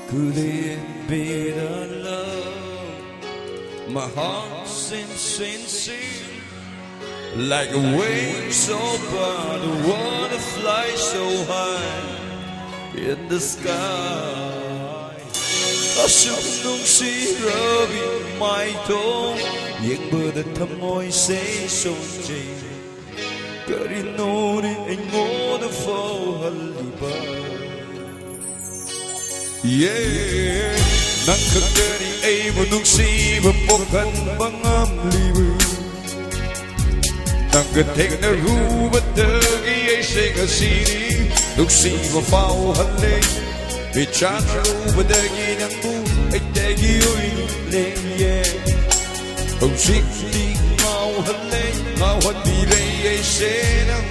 Could it be the love my heart sends sincere, like a wave so far, the water flies so high in the sky? Ashuk Nungshirabi Maithong, yang berdatang mo'y say sonjay, karino rin ay mo na halibay. Yeah, nakagani ay manungsiba po kan bangam libu, nagatek na ruba tagi ay singasini, nungsiba pao halay, ichan ruba tagi ng bu ay tagi oy nilay. Yeah, husik di mau halay, mawan bilay ay senang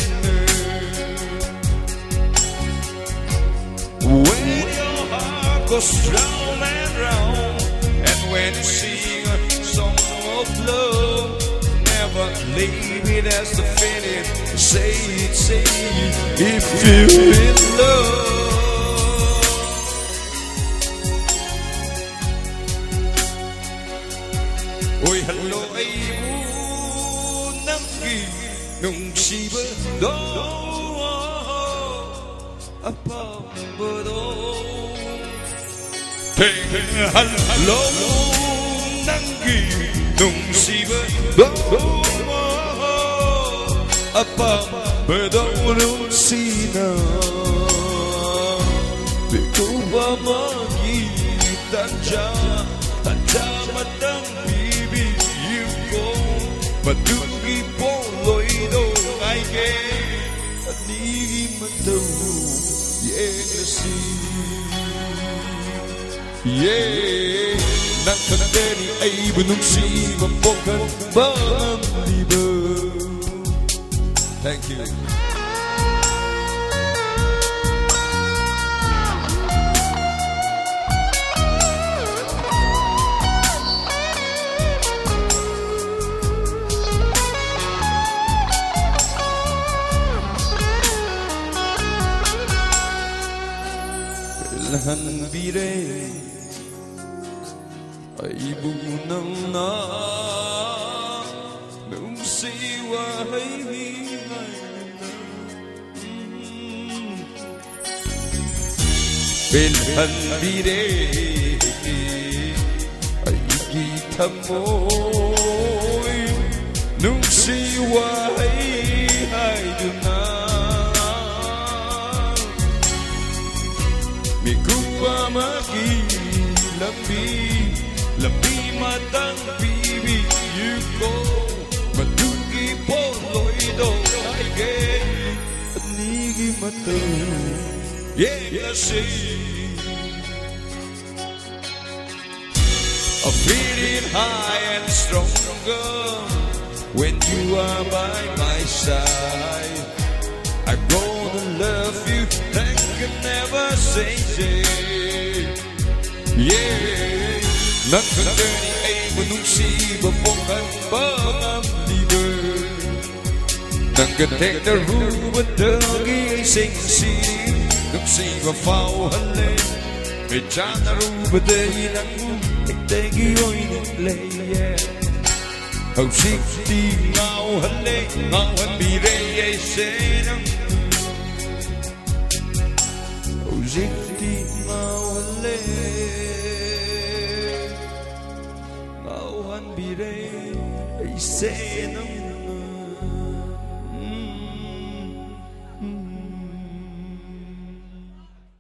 goes round and round, and when you sing a song of love, never leave it as the finish. Say it, if you're in love. Ôi hello ay nanggi nung siba do apa bedo. Hello nanggi nung siba do apa bedong sina biku ba magitanja tanja matang bibi yuko madugi poloy do ay ke anigi mataw yesi. Yeah, nakagani ay manungsiba po kan bangam libu. Thank you. Kailan bire ay bunang na nung siwa ay hingay na. Kailan bire ay kita mo'y nung siwa ay doon na. Mikuha makilambi lambi matang bibi yuko madugi poloy do ay gay anigi matang yesi. I feel it high and stronger when you are by my side. I'm gonna love you like I never say. Yeah, nakagani ay manungsiba po kan bangam libu, nagatek na ruba tagi ay singasini, nungsiba pao halay, medyan na ruba dahil ang tagi oy nilay. Yeah, husik di ngao halay, ngawan biray ay senang, husik di ngao halay, biray ay senang